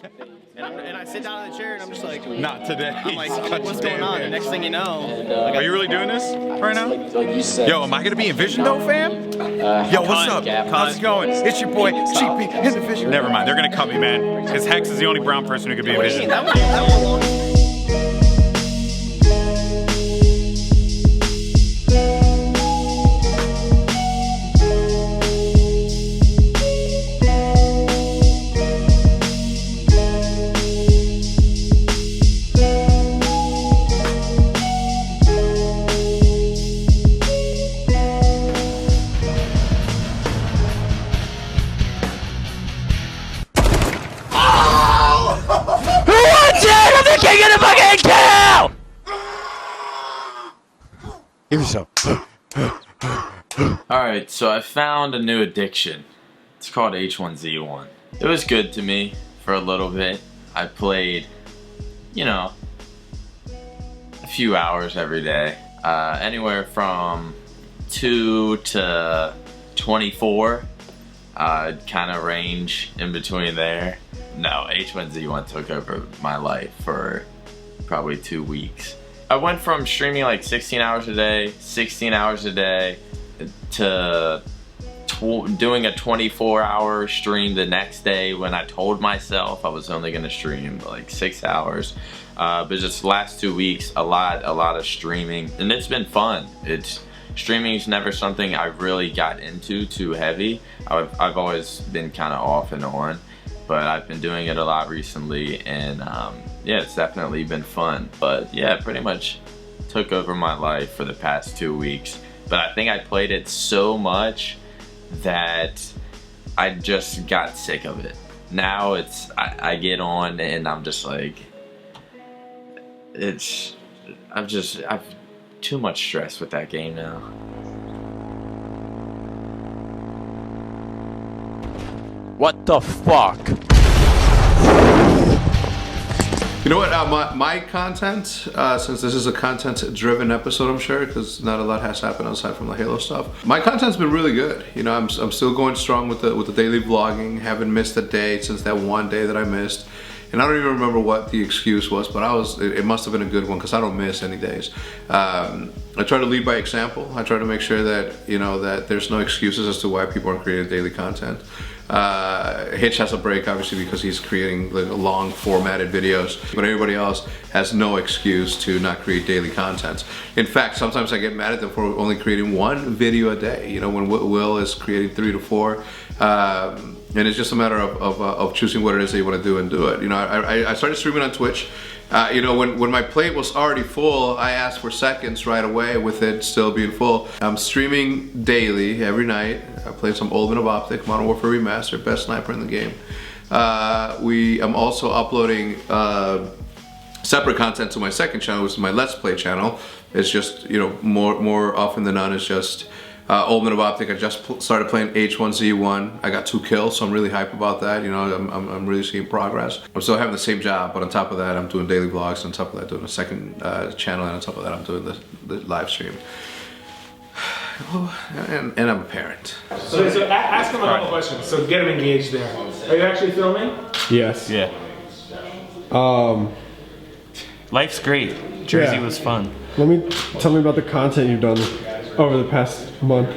And I sit down in the chair and I'm just like, not today. I'm like, what's going on? The next thing you know, are you really doing this right now? Yo, am I gonna be in Vision though, fam? Yo, what's up? How's it going? It's your boy, GP in the Vision. Never mind, they're gonna cut me, man. Because Hex is the only brown person who could be in Vision. That was a long. Give me some. Alright, so I found a new addiction. It's called H1Z1. It was good to me for a little bit. I played, you know, a few hours every day. Anywhere from 2 to 24. Kind of range in between there. No, H1Z1 took over my life for probably 2 weeks. I went from streaming like 16 hours a day, 16 hours a day, to doing a 24-hour stream the next day when I told myself I was only gonna stream like 6 hours. But just last 2 weeks, a lot of streaming, and it's been fun. Streaming is never something I really got into too heavy. I've always been kind of off and on, but I've been doing it a lot recently, and yeah, it's definitely been fun. But yeah, pretty much took over my life for the past 2 weeks. But I think I played it so much that I just got sick of it. Now I get on and I'm just like, I've too much stress with that game now. What the fuck? You know what, my content, since this is a content-driven episode, I'm sure, because not a lot has happened aside from the Halo stuff. My content's been really good. You know, I'm still going strong with the daily vlogging. Haven't missed a day since that one day that I missed. And I don't even remember what the excuse was, but it must have been a good one because I don't miss any days. I try to lead by example. I try to make sure that, you know, that there's no excuses as to why people aren't creating daily content. Hitch has a break obviously because he's creating like long formatted videos, but everybody else has no excuse to not create daily content. In fact, sometimes I get mad at them for only creating 1 video a day, you know, when Will is creating 3 to 4. And it's just a matter of choosing what it is that you want to do and do it. You know, I started streaming on Twitch. You know, when my plate was already full, I asked for seconds right away with it still being full. I'm streaming daily, every night. I played some old of OpTic, Modern Warfare Remastered, best sniper in the game. I'm also uploading separate content to my second channel, which is my Let's Play channel. It's just, you know, more often than not, it's just Old of OpTic. I just started playing H1Z1. I got 2 kills, so I'm really hype about that. You know, I'm really seeing progress. I'm still having the same job, but on top of that, I'm doing daily vlogs. On top of that, doing a second channel, and on top of that, I'm doing the live stream. And I'm a parent. So ask him a couple questions. So get him engaged there. Are you actually filming? Yes. Yeah. Life's great. Jersey was fun. Tell me about the content you've done over the past month.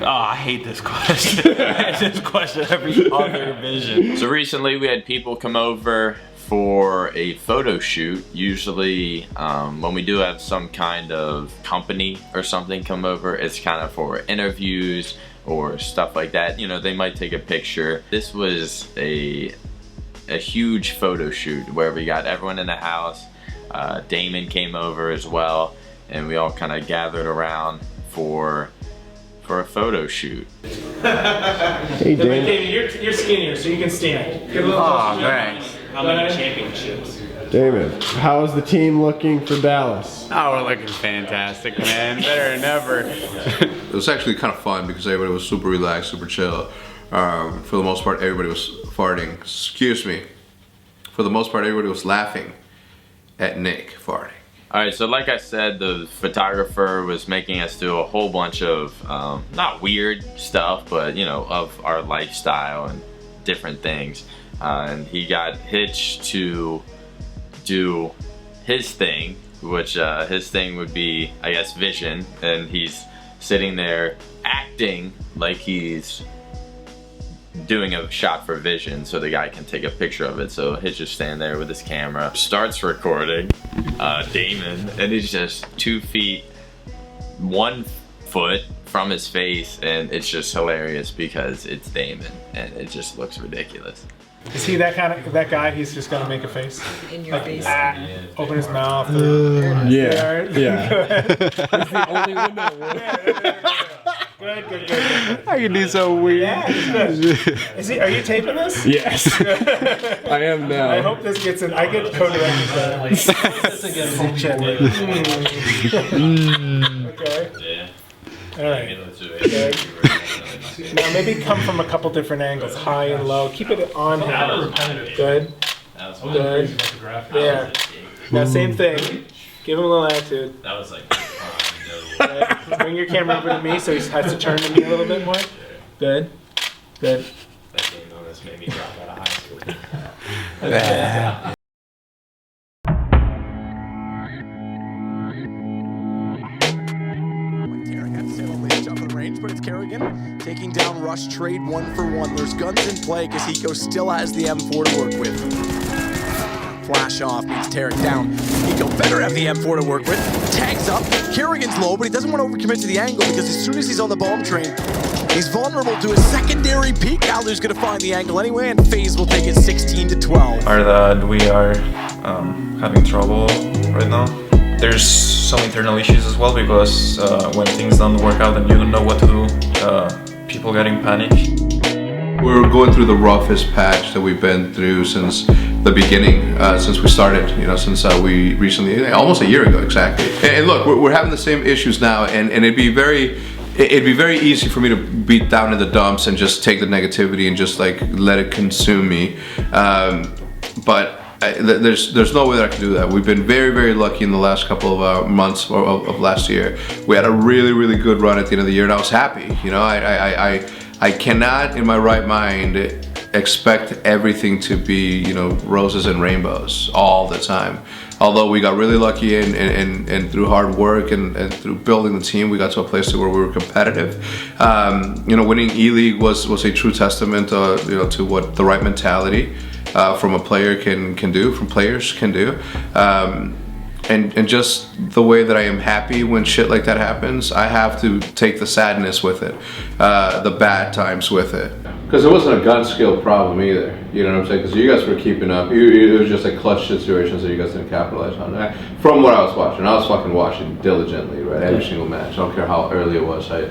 Oh, I hate this question. I hate this question every other vision. So recently we had people come over for a photo shoot. Usually when we do have some kind of company or something come over, it's kind of for interviews or stuff like that. You know, they might take a picture. This was a huge photo shoot where we got everyone in the house. Damon came over as well, and we all kind of gathered around for a photo shoot. Hey, Damon. David, you're skinnier, so you can stand. Oh, thanks. How many championships? Damon, how is the team looking for Dallas? Oh, we're looking fantastic, man. Better than ever. It was actually kind of fun because everybody was super relaxed, super chill. For the most part, everybody was farting. Excuse me. For the most part, everybody was laughing at Nick farting. Alright, so like I said, the photographer was making us do a whole bunch of, not weird stuff, but you know, of our lifestyle and different things. and he got hitched to do his thing, which his thing would be, I guess, vision, and he's sitting there acting like he's doing a shot for vision so the guy can take a picture of it. So Hitch just standing there with his camera, starts recording Damon, and he's just 2 feet 1 foot from his face, and it's just hilarious because it's Damon and it just looks ridiculous. Is he that guy? He's just gonna make a face In your face. open his mouth. Yeah. It's the only window. Good. I can do so weird. Yeah, it's good. Are you taping this? Yes. I am now. I hope this gets in. I get co-directors. Okay. Yeah. All right. Okay. Now maybe come from a couple different angles, high and low. Keep it on him. Good. Good. Yeah. Now same thing. Give him a little attitude. That was like Bring your camera over to me so he has to turn to me a little bit more. Good. Good. that game almost made me drop out of high school. But it's Kerrigan taking down Rush Trade 1-for-1. There's guns in play because Hiko still has the M4 to work with. Flash off means Tarek down. Hiko better have the M4 to work with. Tags up. Kerrigan's low, but he doesn't want to overcommit to the angle because as soon as he's on the bomb train, he's vulnerable to a secondary peek. Alder's going to find the angle anyway, and FaZe will take it 16-12. Are that we are having trouble right now. There's some internal issues as well because when things don't work out and you don't know what to do, people getting panicked. We're going through the roughest patch that we've been through since the beginning, since we started, since we recently, almost a year ago exactly. And look, we're having the same issues now, and it'd be very easy for me to beat down in the dumps and just take the negativity and just like let it consume me. But there's no way that I can do that. We've been very lucky in the last couple of months of last year. We had a really good run at the end of the year, and I was happy. I cannot in my right mind expect everything to be roses and rainbows all the time. Although we got really lucky and through hard work and through building the team, we got to a place where we were competitive. Winning E-League was a true testament to what the right mentality from a player can do, from players can do. And just the way that I am happy when shit like that happens, I have to take the sadness with it, the bad times with it. Because it wasn't a gun skill problem either, you know what I'm saying? Because you guys were keeping up. It was just like clutch situations that you guys didn't capitalize on. From what I was watching, I was fucking watching diligently, right? Every single match. I don't care how early it was. I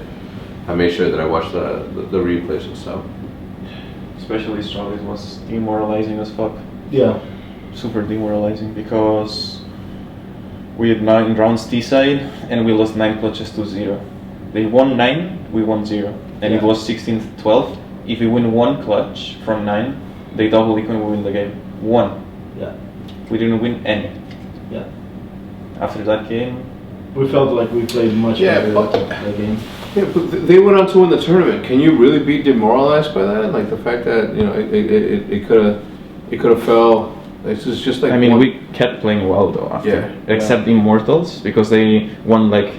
made sure that I watched the replays and stuff. Especially Strawberries was demoralizing as fuck. Yeah. Super demoralizing because we had 9 rounds T-side and we lost 9 clutches to 0. They won 9, we won 0. And it was 16-12. If we win 1 clutch from 9, they double LIQUD and we win the game. 1. Yeah. We didn't win any. Yeah. After that game, we felt like we played much better that game. Yeah, but they went on to win the tournament. Can you really be demoralized by that? Like the fact that it could have fell. It's just like. I mean, we kept playing well though after, except Immortals because they won like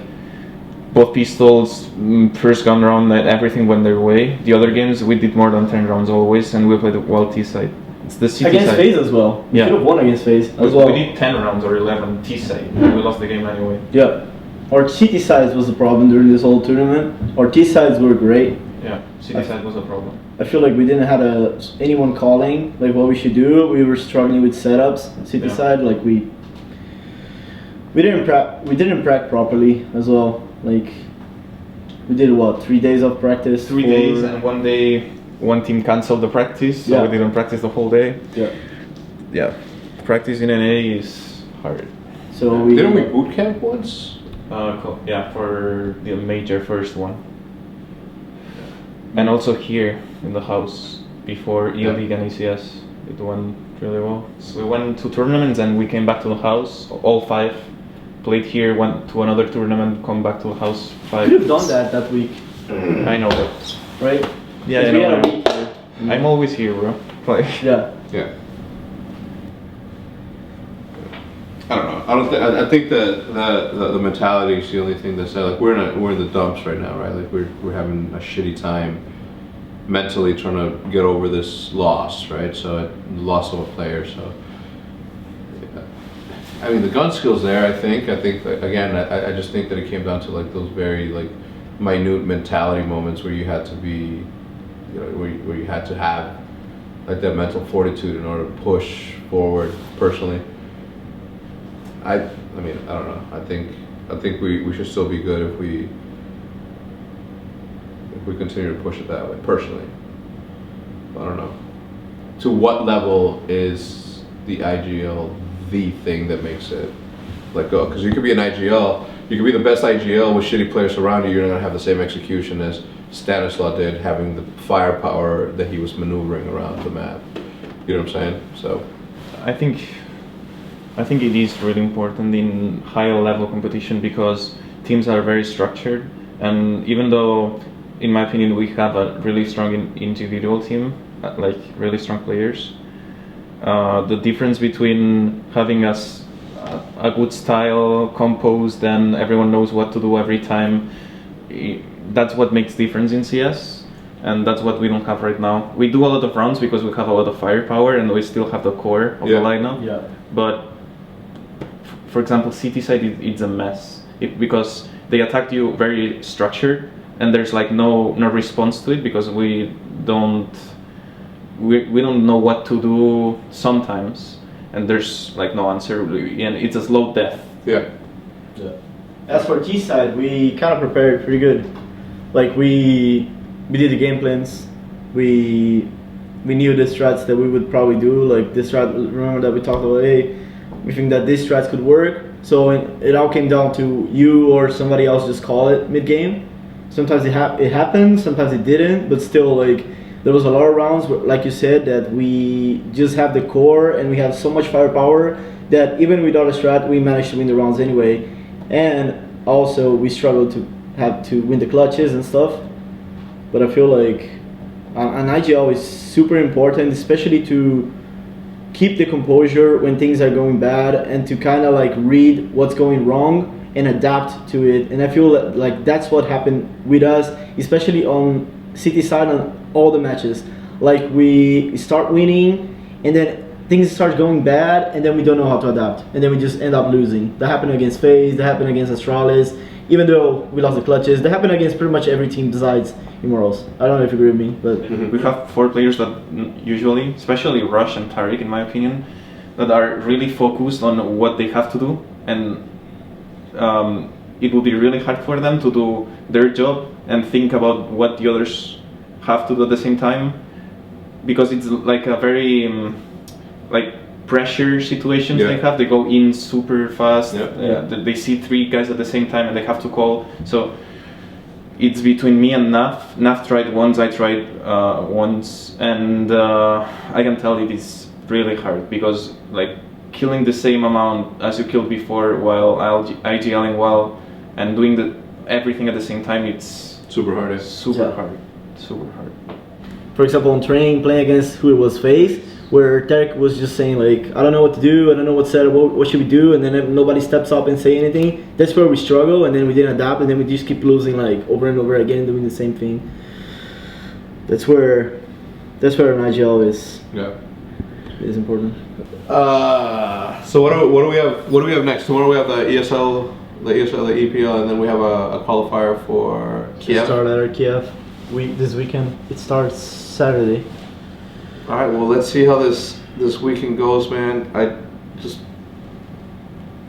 both pistols, first gun round, everything went their way. The other games we did more than 10 rounds always, and we played well T side. It's the CT against side. FaZe as well. We should have won against FaZe as well. We did 10 rounds or 11 T side, and we lost the game anyway. Yeah. Our CT sides was the problem during this whole tournament. Our T sides were great. Yeah, CT side was a problem. I feel like we didn't have anyone calling like what we should do. We were struggling with setups. CT side, like we didn't practice properly as well. Like we did 3 days of practice? 3 days, and 1 day one team canceled the practice, so we didn't practice the whole day. Yeah. Practice in NA is hard. So didn't we boot camp once? Yeah, for the major first one. And also here in the house before E-League and ECS, it went really well. So we went to tournaments and we came back to the house, all 5. Played here, went to another tournament, come back to the house 5. You could have done that week. I know that. Right? Yeah, I know. I'm always here, bro. Like, Yeah. Yeah. I don't know. I think the mentality is the only thing that's like we're in the dumps right now, right? Like we're having a shitty time mentally trying to get over this loss, right? So loss of a player. So I mean the gun skill's there. I think again I just think that it came down to like those very like minute mentality moments where you had to be, you know, where you had to have like that mental fortitude in order to push forward personally. I mean, I don't know. I think we should still be good if we continue to push it that way, personally. I don't know. To what level is the IGL the thing that makes it let go? Because you could be an IGL, you could be the best IGL with shitty players around you, you're not going to have the same execution as Stanislaw did, having the firepower that he was maneuvering around the map. You know what I'm saying? So I think it is really important in higher level competition because teams are very structured, and even though in my opinion we have a really strong individual team, like really strong players, the difference between having a good style composed and everyone knows what to do every time, that's what makes difference in CS. And that's what we don't have right now. We do a lot of rounds because we have a lot of firepower and we still have the core of the lineup. Yeah. But for example, City side, it's a mess because they attack you very structured, and there's like no response to it because we don't know what to do sometimes, and there's like no answer, and it's a slow death. Yeah. As for T side, we kind of prepared pretty good. Like we did the game plans. We knew the strats that we would probably do. Like this strat, remember that we talked about, hey, we think that this strats could work. So it all came down to you or somebody else just call it mid game. Sometimes it happened, sometimes it didn't, but still, like there was a lot of rounds where, like you said, that we just have the core and we have so much firepower that even without a strat we managed to win the rounds anyway. And also we struggled to have to win the clutches and stuff. But I feel like an IGL is super important, especially to keep the composure when things are going bad and to kind of like read what's going wrong and adapt to it. And I feel like that's what happened with us, especially on City side on all the matches. Like we start winning and then things start going bad and then we don't know how to adapt and then we just end up losing. That happened against FaZe, that happened against Astralis, even though we lost the clutches. That happened against pretty much every team besides Immortals. I don't know if you agree with me, but we have 4 players that usually, especially Rush and Tariq in my opinion, that are really focused on what they have to do, and it will be really hard for them to do their job and think about what the others have to do at the same time, because it's like a very like pressure situations they have. They go in super fast. They see 3 guys at the same time and they have to call. So it's between me and Naf. Naf tried once, I tried once, and I can tell it is really hard because like killing the same amount as you killed before while IGLing well and doing everything at the same time, it's super hard. Super hard. For example, on training, playing against who it was FaZe, where Tarek was just saying like, I don't know what to do, I don't know what setup, what should we do, and then nobody steps up and say anything. That's where we struggle, and then we didn't adapt, and then we just keep losing like over and over again, doing the same thing. That's where an IGL is. Yeah. Is important. So what do we have? What do we have next? Tomorrow we have the EPL, and then we have a qualifier for Kiev. Start at Kiev. This weekend. It starts Saturday. All right. Well, let's see how this weekend goes, man. I just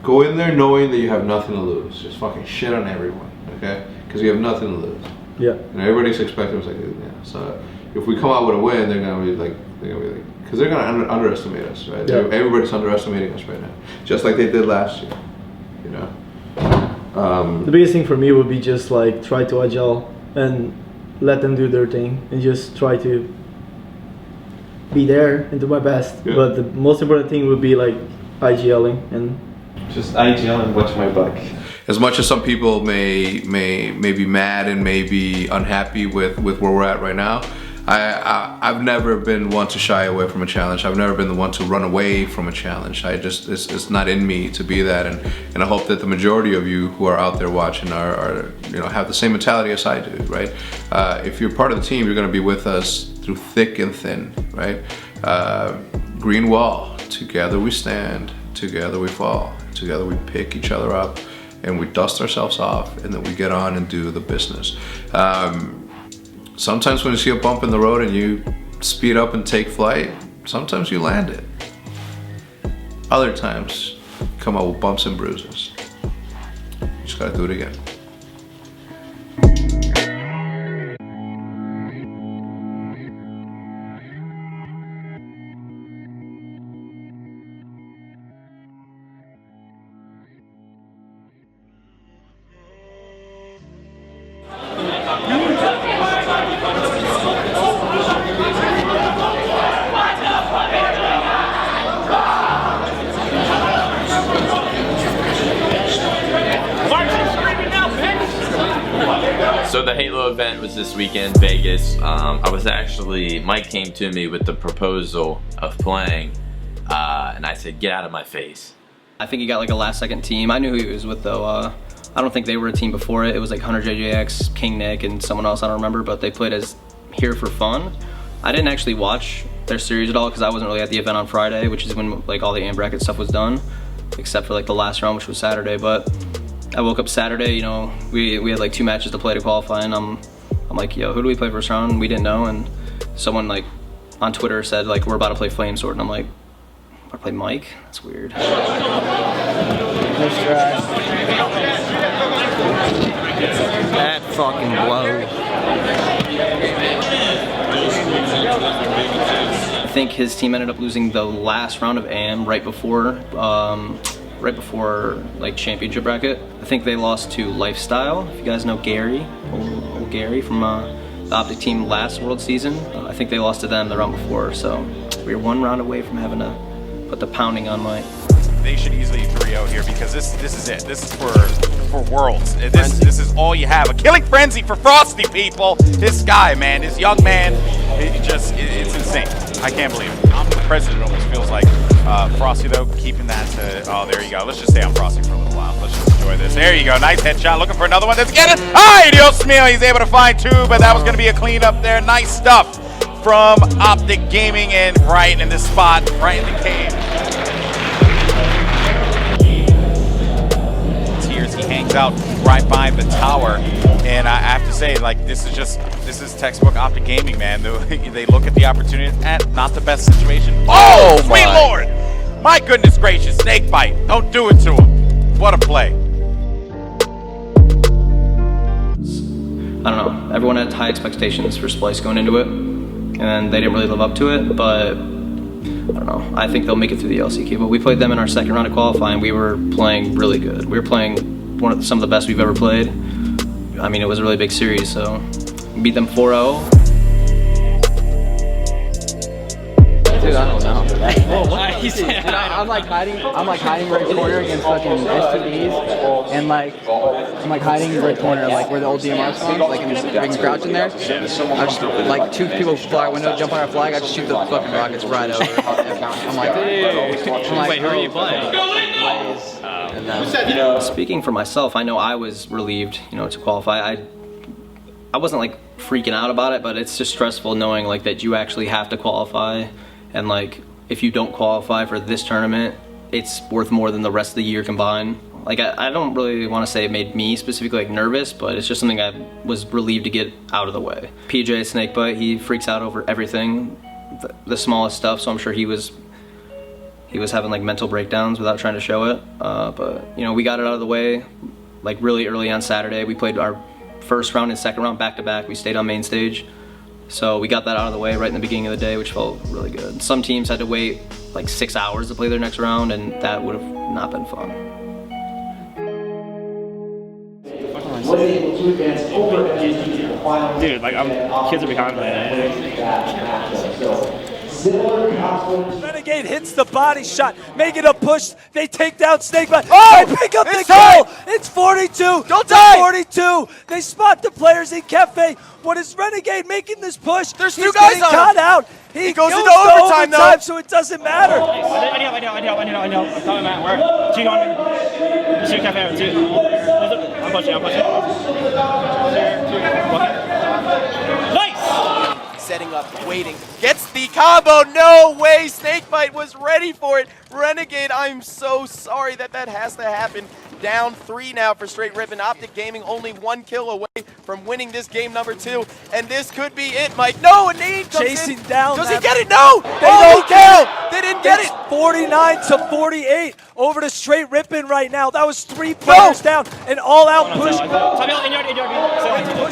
go in there knowing that you have nothing to lose. Just fucking shit on everyone, okay? Because you have nothing to lose. Yeah. And everybody's expecting us like, yeah. So if we come out with a win, they're gonna be like, because they're gonna underestimate us, right? Yeah. Everybody's underestimating us right now, just like they did last year. You know. The biggest thing for me would be just like try to agile and let them do their thing and just try to be there and do my best. Yeah. But the most important thing would be like IGLing and just IGL and watch my back. As much as some people may be mad and may be unhappy with where we're at right now, I've never been one to shy away from a challenge. I've never been the one to run away from a challenge. It's not in me to be that, and I hope that the majority of you who are out there watching are have the same mentality as I do, right? If you're part of the team, you're gonna be with us through thick and thin, right? Green wall, together we stand, together we fall, together we pick each other up, and we dust ourselves off, and then we get on and do the business. Sometimes when you see a bump in the road and you speed up and take flight, sometimes you land it. Other times, you come out with bumps and bruises. You just gotta do it again. So the Halo event was this weekend, Vegas. Mike came to me with the proposal of playing, and I said, get out of my face. I think he got like a last second team. I knew who he was with though. I don't think they were a team before it. It was like Hunter JJX, King Nick, and someone else I don't remember, but they played as Here for Fun. I didn't actually watch their series at all because I wasn't really at the event on Friday, which is when like all the AM bracket stuff was done, except for like the last round, which was Saturday. But I woke up Saturday, you know, we had like 2 matches to play to qualify, and I'm like, yo, who do we play first round? We didn't know, and someone like on Twitter said like, we're about to play Flamesword, and I'm like, I'm about to play Mike? That's weird. Nice try. That fucking blow. I think his team ended up losing the last round of AM right before like championship bracket. I think they lost to Lifestyle. If you guys know Gary, old Gary from the OpTic team last World season. I think they lost to them the round before, so we were 1 round away from having to put the pounding on Mike. They should easily 3-0 here because this is it. This is for Worlds. This is all you have. A killing frenzy for Frosty, people. This guy, man, this young man, it's insane. I can't believe it. I'm the president, almost feels like. Frosty though, keeping that to, oh, there you go. Let's just stay on Frosty for a little while. Let's just enjoy this. There you go, nice headshot. Looking for another one. Let's get it. Ay, Dios mío, he's able to find 2, but that was gonna be a cleanup there. Nice stuff from OpTic Gaming, and right in this spot, right in the cave. Tears, he hangs out right by the tower. And I have to say, like, this is textbook OpTic Gaming, man. They look at the opportunity at not the best situation. Oh, sweet Lord! My goodness gracious, snake bite. Don't do it to him. What a play. I don't know. Everyone had high expectations for Splice going into it, and they didn't really live up to it, but I don't know. I think they'll make it through the LCQ, but we played them in our second round of qualifying. We were playing really good. We were playing some of the best we've ever played. I mean, it was a really big series, so we beat them 4-0. Dude, I don't know. I'm like hiding right corner against fucking S2Ds, and like I'm like hiding right corner, like where the old DMR spawns, like in the crouch in there. I just like 2 people fly window, jump on our flag. I just shoot the fucking rockets right over. I'm like, wait, who are you playing? Speaking for myself, I know I was relieved, you know, to qualify. I wasn't like freaking out about it, but it's just stressful knowing like that you actually have to qualify, and like if you don't qualify for this tournament, it's worth more than the rest of the year combined. Like I don't really want to say it made me specifically like nervous, but it's just something I was relieved to get out of the way. PJ Snakebite, he freaks out over everything, the smallest stuff, so I'm sure he was having like mental breakdowns without trying to show it. But you know, we got it out of the way like really early on Saturday. We played our first round and second round back to back. We stayed on main stage. So we got that out of the way right in the beginning of the day, which felt really good. Some teams had to wait like 6 hours to play their next round, and that would have not been fun. Dude, like kids are behind me. Renegade hits the body shot, making a push. They take down Snakebite. Oh, They pick up the it's time. kill. It's 42 Don't to die. 42. They spot the players in Cafe. What is Renegade making this push? There's He's two guys getting on caught him. out. He goes goes into to overtime, though. so it doesn't matter. I know. I'm telling Matt where. Two on me. Just shoot Cafe. Two. I'm pushing. Nice! Setting up, waiting, gets the combo. No way, Snakebite was ready for it. Renegade, I'm so sorry that has to happen. Down 3 now for Straight Rippin'. OpTic Gaming only 1 kill away from winning this game number 2, and this could be it, Mike. No, a nade comes Chasing in. down. Does he that- get it? No! They Holy don't cow! get it. They didn't get It's it! 49 to 48 over to Straight Rippin' right now. That was 3 players down. An all-out push.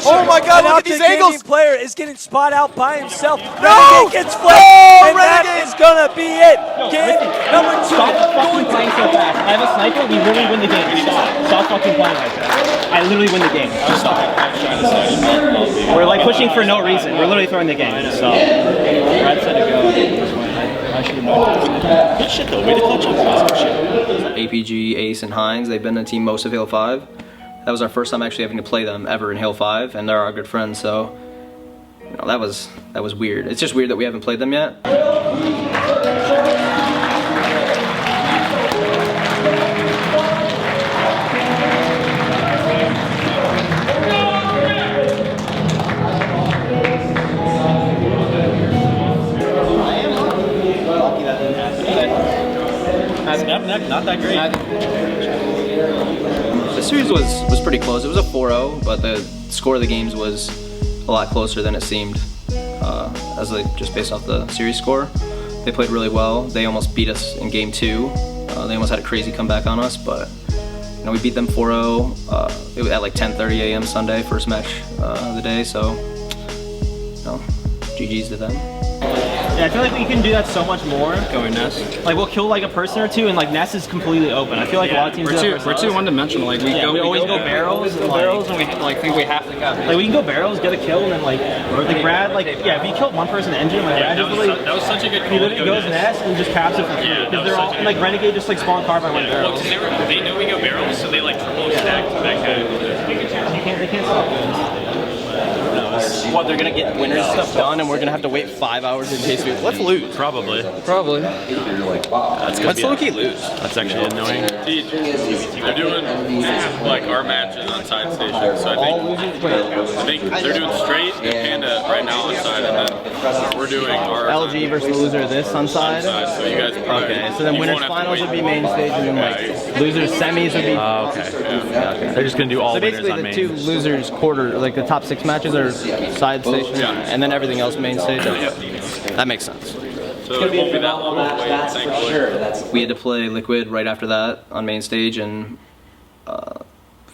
Oh my God, look at these angles! Gaming player is getting spot out by himself. No! Renegade gets flipped, No, and that Renegade! is gonna be it. Game number 2. Stop fucking playing so fast. I have a sniper, we literally win the game. Stop fucking playing like that. I literally win the game. Stop. We're like pushing for no reason. We're literally throwing the game. So Brad said to go. I should have known. Good shit though. Way to clutch up. Awesome shit. APG, Ace, and Hines, they've been a team most of Halo 5. That was our first time actually having to play them ever in Halo 5, and they're our good friends, so you know, that was weird. It's just weird that we haven't played them yet. Not that great. The series was pretty close. It was a 4-0, but the score of the games was a lot closer than it seemed, just based off the series score. They played really well. They almost beat us in game 2. They almost had a crazy comeback on us, but you know, we beat them 4-0. It was at like 10:30 a.m. Sunday, first match of the day. So, you know, GG's to them. Yeah, I feel like we can do that so much more. Going Ness. Like we'll kill like a person or two, and like Ness is completely open. I feel like a lot of teams We're too one-dimensional. Like we always go barrels, and we like think we have to go. Like we can go barrels, get a kill, and then like Brad, like if he killed one person in the engine, like Brad just literally that was such a good call. He literally goes Ness and just caps it for free. Because they're all like Renegade just like spawn car by one barrel. Well, they knew we go barrels, so they like triple stacked that guy. They can't stop this. What, they're gonna get winners stuff done and we're gonna have to wait 5 hours in case we let's lose. Probably. Let's low-key lose. That's actually annoying. They're doing like our matches on side station, so I think they're doing straight and Panda right now on side, and then we're doing our LG versus the loser of this on side. So you guys probably, okay, so then winners finals would be main stage, and then like losers semis would be. okay. They're just gonna do all so winners basically on the main. 2 losers quarter, like the top 6 matches are side station, and then everything else main stage. That makes sense. So it won't be that long of a wait, thankfully. We had to play LIQUD right after that on main stage, and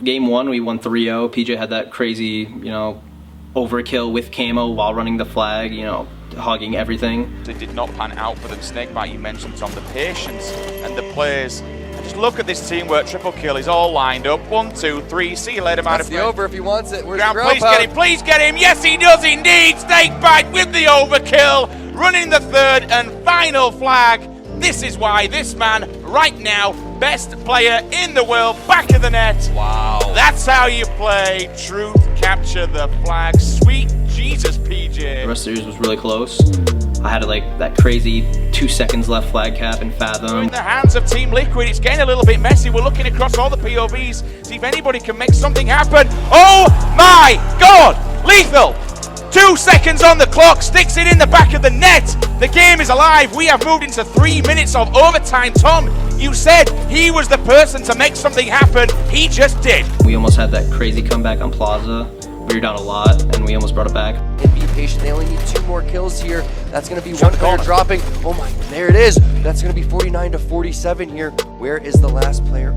game 1 we won 3-0. PJ had that crazy, overkill with camo while running the flag, hogging everything. It did not pan out for them. Snakebite, you mentioned, Tom, the patience and the players. Just look at this teamwork. Triple kill is all lined up. 1, 2, 3. See you later, man. That's the over if he wants it. Where's Ground, the please get him, please get him. Yes, he does indeed. Snakebite with the overkill, running the 3rd and final flag. This is why this man, right now, best player in the world, back of the net. Wow. That's how you play. Truth, capture the flag. Sweet Jesus, PJ. The rest of the series was really close. I had like that crazy 2 seconds left flag cap in Fathom. In the hands of Team Liquid, it's getting a little bit messy. We're looking across all the POVs, see if anybody can make something happen. Oh my God! Lethal! 2 seconds on the clock, sticks it in the back of the net. The game is alive. We have moved into 3 minutes of overtime. Tom, you said he was the person to make something happen. He just did. We almost had that crazy comeback on Plaza. We were down a lot, and we almost brought it back. And be patient. They only need 2 more kills here. That's going to be one player dropping. Oh my, there it is. That's going to be 49 to 47 here. Where is the last player?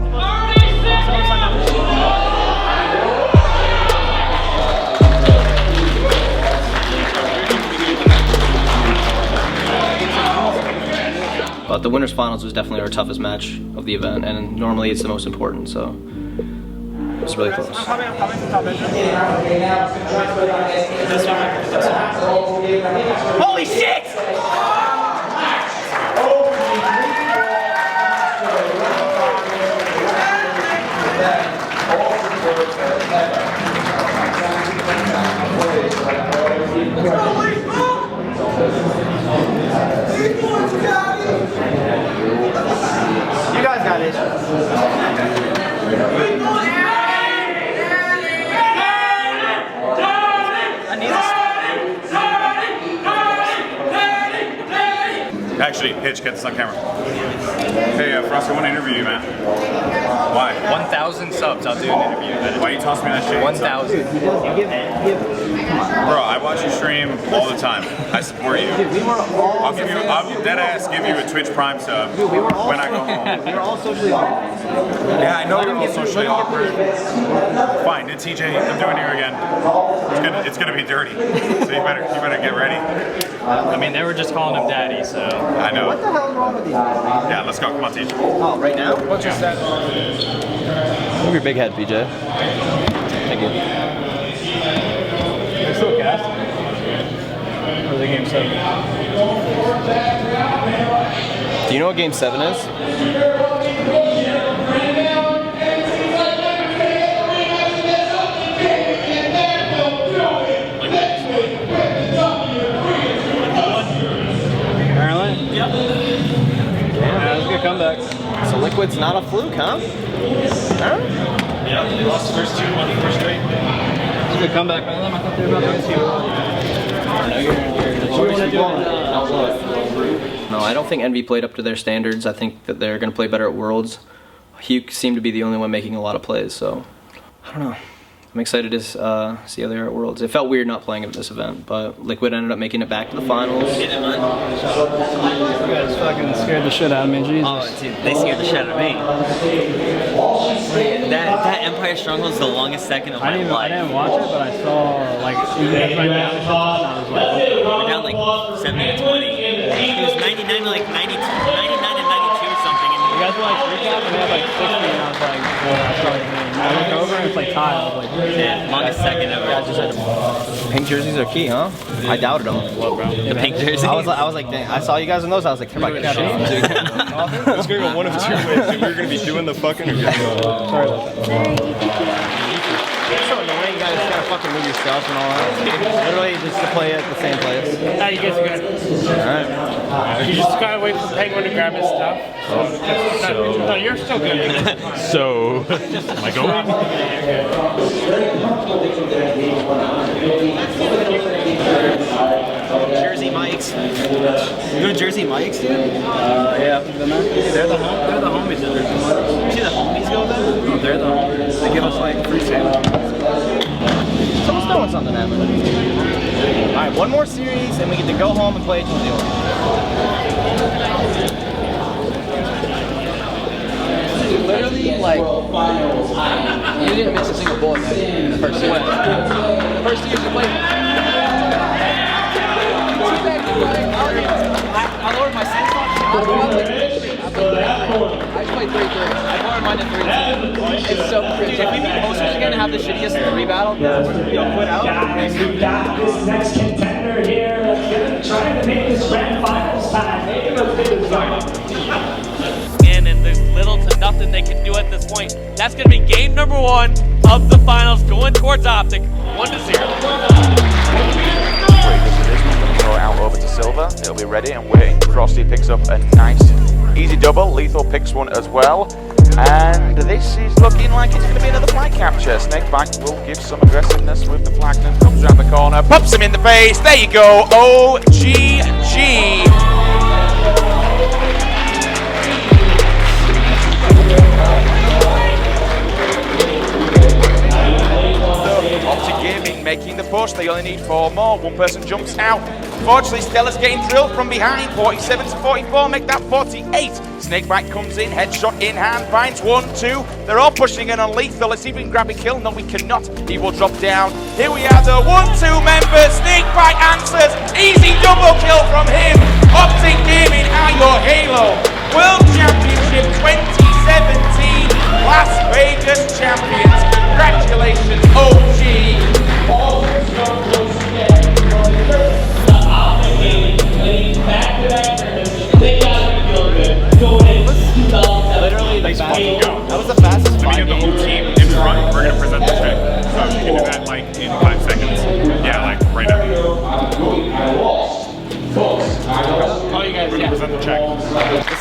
But the winners finals was definitely our toughest match of the event, and normally it's the most important, so it was really close. Holy shit! Actually, Hitch, get this on camera. Hey, Frosty, I want to interview you, man. Why? 1,000 subs, I'll do an interview. Why you toss me that shit? 1,000. Bro, I watch you stream all the time. I support you. I'll dead ass give you a Twitch Prime sub when I go home. We were all socially awkward. Yeah, I know you're all socially awkward. Fine, it's TJ. I'm doing here again. It's gonna be dirty. So you better get ready. I mean, they were just calling him daddy, so. I know. What the hell is wrong with these guys? Yeah, let's go. Come on, TJ. Oh, right now? What's your set? Move your big head, PJ. Thank you. They're still casting. Or the game 7. Do you know what Game 7 is? Comeback. So Liquid's not a fluke, huh? Yeah, they lost the first 2, won the first straight. It's a good comeback by them. I thought they were about to No, I don't think Envy played up to their standards. I think that they're going to play better at Worlds. He seemed to be the only one making a lot of plays, so I don't know. I'm excited to see how they are at Worlds. It felt weird not playing at this event, but Liquid ended up making it back to the finals. You guys fucking scared the shit out of me, Jesus. Oh, dude, they scared the shit out of me. That Empire Stronghold is the longest second of my life. I didn't watch it, but I saw, like, you guys right down, and I was like, we're down like 70 to 20. It was 99 to like 92, 99 to 92 or something. And you guys were like recap, and they had like 60, and I was like, well, I started to I looked over and it's like tie. I was like, yeah, longest second ever. Pink jerseys are key, huh? I doubted them. The pink jerseys? I was like, dang, I saw you guys in those. I was like, they're about to get shit. It's gonna go one of 2 ways. If we're gonna be doing the fucking or just sorry about that. It's so annoying. You guys gotta fucking move your stuff and all that. Literally just to play at the same place. Nah, you guys are good. Alright. You just gotta wait for Penguin to grab his stuff. No, you're still good. So, am I going? Jersey Mike's. You go to Jersey Mike's, dude? Yeah, they're the homies. You see the homies go there? Oh, they're the homies. They give us like free sandwiches. Someone's throwing something at me. Alright, one more series and we get to go home and play each other. Literally, like, you didn't miss a single bullet in the first series. The first series you played. I lowered my sense box. I played 3-3. I lowered mine to 3-2. It's so crazy. If we meet posters again and have the shittiest 3 battle, you'll quit out. Guys, we've got this next contender here that's gonna try to make this grand finals time. Make him a bit of fun. And there's little to nothing they can do at this point. That's going to be game number 1 of the finals, going towards OpTic, 1-0. Throw it out over to Silver. It'll be ready and waiting. Frosty picks up a nice easy double. Lethal picks one as well. And this is looking like it's going to be another flag capture. Snakebite will give some aggressiveness with the Platinum. Comes around the corner, pops him in the face. There you go. OGG. OpTic Gaming making the push. They only need 4 more. One person jumps out. Unfortunately, Stella's getting drilled from behind. 47 to 44, make that 48. Snakebite comes in, headshot in hand, finds 1-2. They're all pushing in on Lethal. Let's see if we can grab a kill. No, we cannot. He will drop down. Here we are, the 1-2 members. Snakebite answers. Easy double kill from him. OpTic Gaming are your halo. World Championship 2017. Las Vegas champions. Congratulations, OG. Literally the fastest. That was the fastest. Let me get the whole team in front. We're gonna present the check. So you can do that like in 5 seconds. Yeah, like right now. Oh, you guys, We're gonna present the check.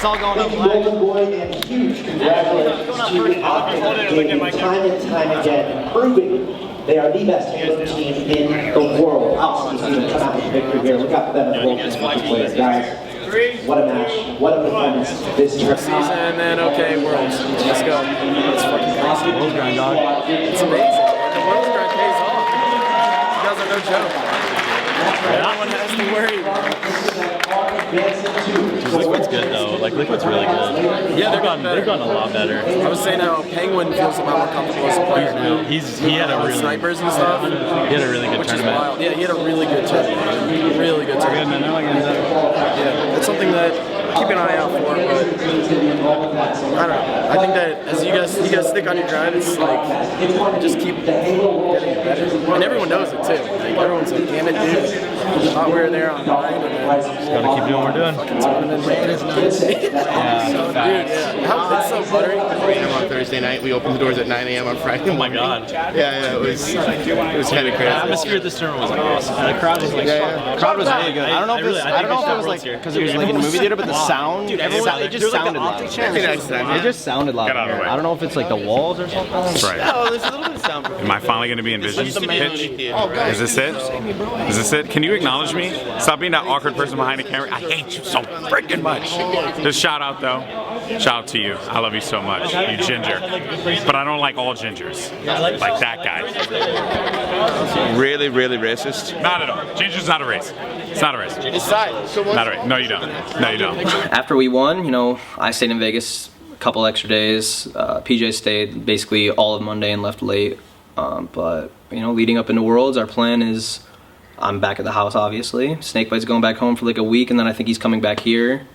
It's all going up black. Golden boy, and huge congratulations to OpTic, time and time again, proving they are the best Halo team in the world. Obviously, he's going to come out with victory here. We got them as World Championship guys. What a match, what a performance this year. Season and then okay, Worlds. Let's go. It's fucking crazy. Worlds grind, dog. It's amazing. The Worlds grind pays off. You guys are no joke. Everyone has to worry. Liquid's good though. Like Liquid's really good. Yeah, they've gotten a lot better. I was saying how Penguin feels a lot more comfortable as a player now. He had a really snipers and stuff. He had a really good which tournament. Is wild. Yeah, he had a really good tournament. Really good tournament. Yeah, it's something that keep an eye out for. But I don't know. I think that as you guys stick on your grind, it's like just keep getting better. And everyone knows it too. Like, everyone's like, damn it, dude. Thought we were there on 9 and then Just gotta keep doing what we're doing. It's so buttery. On Thursday night, we opened the doors at 9 a.m. on Friday. Oh my god. Yeah, it was kind of crazy. The atmosphere at this tournament was awesome. The crowd was like, the crowd was really good. I don't know if it was like because it was like in a movie theater, but the sound, it just sounded loud. It just sounded loud. I don't know if it's like the walls or something. That's right. No, there's a little bit of sound. Am I finally going to be in Vision pitch? Is this it? Is this it? Can you acknowledge me? Stop being that awkward person behind the camera. I hate you so freaking much. Just shout out though. Shout out to you. I love you so much. You ginger. But I don't like all gingers. Like that guy. Really, really racist? Not at all. Ginger's not a race. It's not a race. Not a race. No, you don't. No, you don't. After we won, you know, I stayed in Vegas a couple extra days. PJ stayed basically all of Monday and left late. But, you know, leading up into Worlds, our plan is I'm back at the house, obviously. Snakebite's going back home for like a week, and then I think he's coming back here.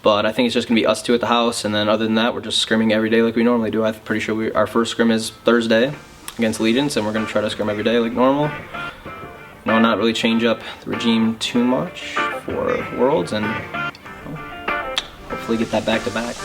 But I think it's just going to be us two at the house, and then other than that, we're just scrimming every day like we normally do. I'm pretty sure our first scrim is Thursday against Legions, and we're going to try to scrim every day like normal. You know, not really change up the regime too much for Worlds, and hopefully get that back-to-back.